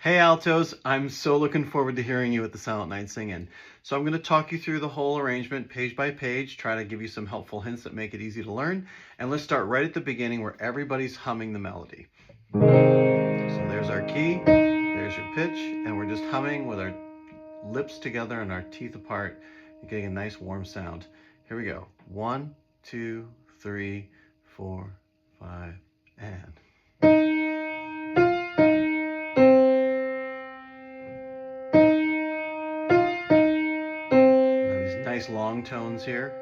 Hey Altos, I'm so looking forward to hearing you at the Silent Night Sing-In. So I'm going to talk you through the whole arrangement page by page, try to give you some helpful hints that make it easy to learn. And let's start right at the beginning where everybody's humming the melody. So there's our key, there's your pitch, and we're just humming with our lips together and our teeth apart, and getting a nice warm sound. Here we go. 1, 2, 3, 4, 5, and... Nice long tones here.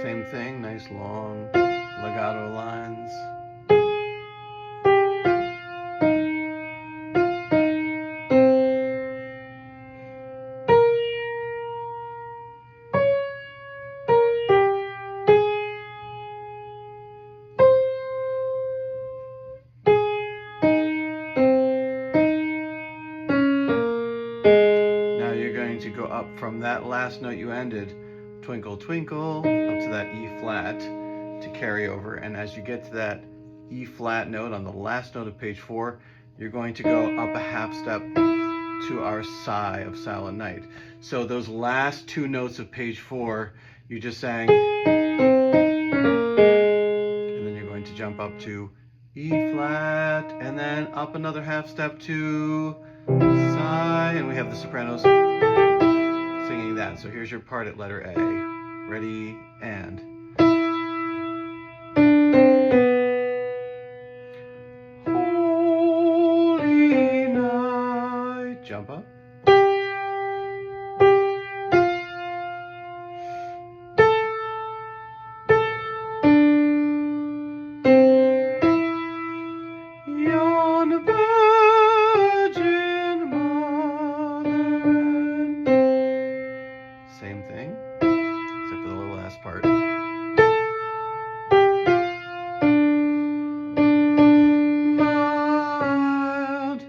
Same thing, nice long legato lines. To go up from that last note you ended, twinkle twinkle, up to that E flat to carry over. And as you get to that E flat note on the last note of page 4, you're going to go up a half step to our sigh of Silent Night. So those last two notes of page 4 you just sang, and then you're going to jump up to E flat, and then up another half step to sigh, and we have the sopranos singing that. So here's your part at letter A. Ready, and. Holy night. Jump up. Yon virgin mother. Same thing, except for the little last part. Mild.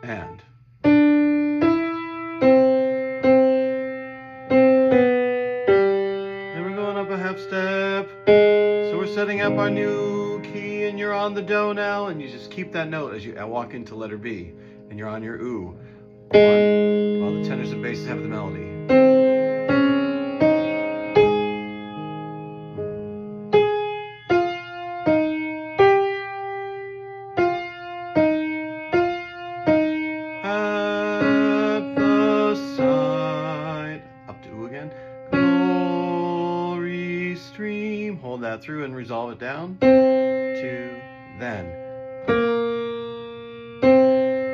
And. Then we're going up a half step. So we're setting up our new key, and you're on the do now, and you just keep that note as you walk into letter B, and you're on your oo, while the tenors and basses have the melody. At the side, up to oo again. Glory stream, hold that through and resolve it down to then.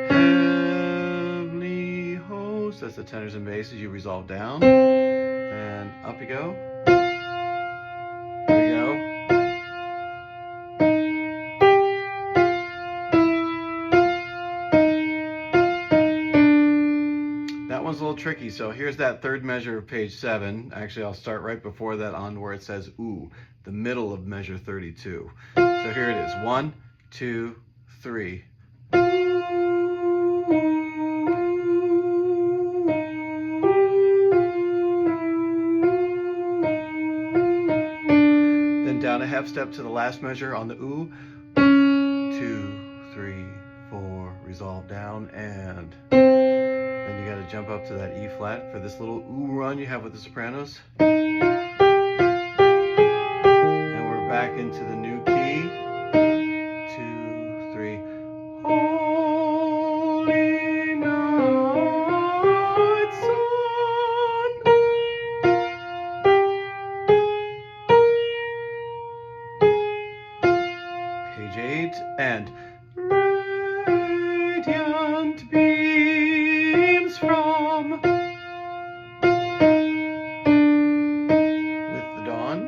Heavenly host, that's the tenors and basses you resolve down, and up you go. Here we go. That one's a little tricky, so here's that third measure of page 7. Actually, I'll start right before that on where it says ooh, the middle of measure 32. So here it is, 1, 2, 3. Then down a half step to the last measure on the oo. 2, 3, 4, resolve down, and then you got to jump up to that E flat for this little ooh run you have with the sopranos. And we're back into the new key. 2, 3. Holy night sun. Page 8, and radiant beams from with the dawn.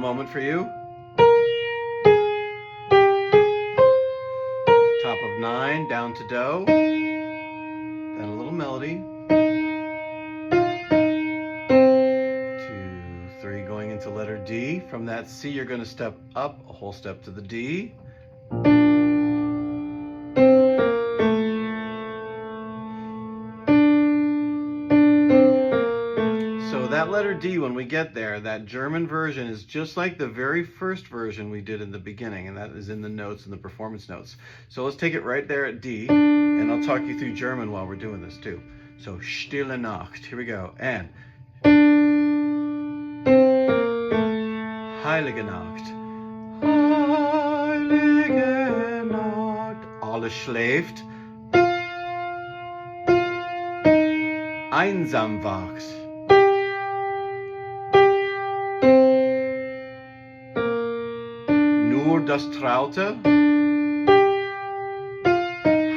moment for you. Top of 9, down to do. Then a little melody. 2, 3, going into letter D. From that C, you're going to step up a whole step to the D. So that letter D, when we get there, that German version is just like the very first version we did in the beginning, and that is in the notes, in the performance notes. So let's take it right there at D, and I'll talk you through German while we're doing this too. So Stille Nacht, here we go, and Heilige Nacht, Heilige Nacht, alles schläft, einsam wacht. Nur das traute,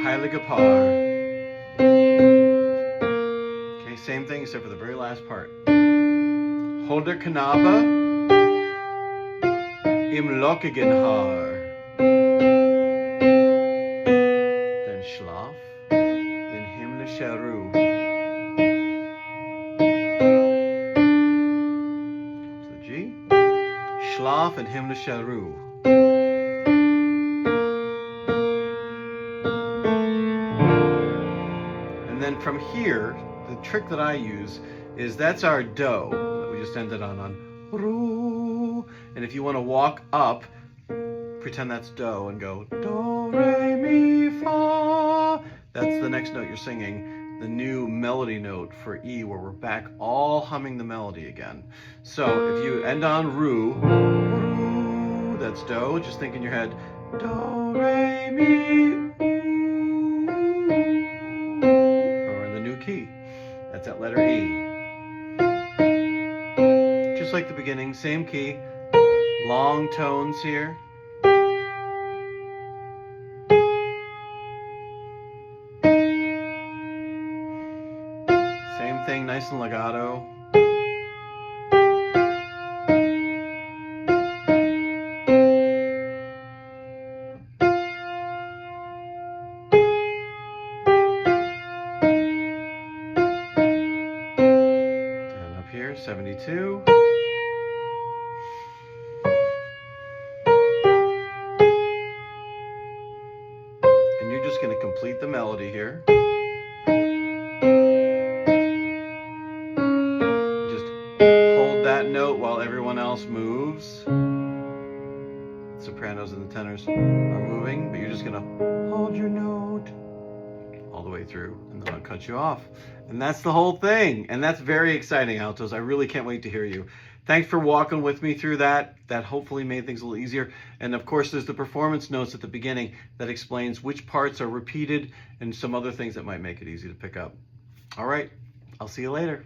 heilige Paar. Okay, same thing except for the very last part. Holder Knabe im lockigen Haar. Then Schlaf in himmlischer Ruhe. To the G. Schlaf in himmlischer Ruhe. And then from here, the trick that I use is that's our do that we just ended on Ru. And if you want to walk up, pretend that's do and go do, re, mi, fa. That's the next note you're singing, the new melody note for E, where we're back all humming the melody again. So if you end on Ru, Ru, that's do, just think in your head, do, re, mi, key. That's that letter E. Just like the beginning, same key, long tones here. Same thing, nice and legato. Here, 72. And you're just going to complete the melody here. Just hold that note while everyone else moves. The sopranos and the tenors are moving, but you're just going to hold your note all the way through, and then I'll cut you off. And that's the whole thing. And that's very exciting, altos. I really can't wait to hear you. Thanks for walking with me through that. That hopefully made things a little easier. And of course, there's the performance notes at the beginning that explains which parts are repeated and some other things that might make it easy to pick up. All right, I'll see you later.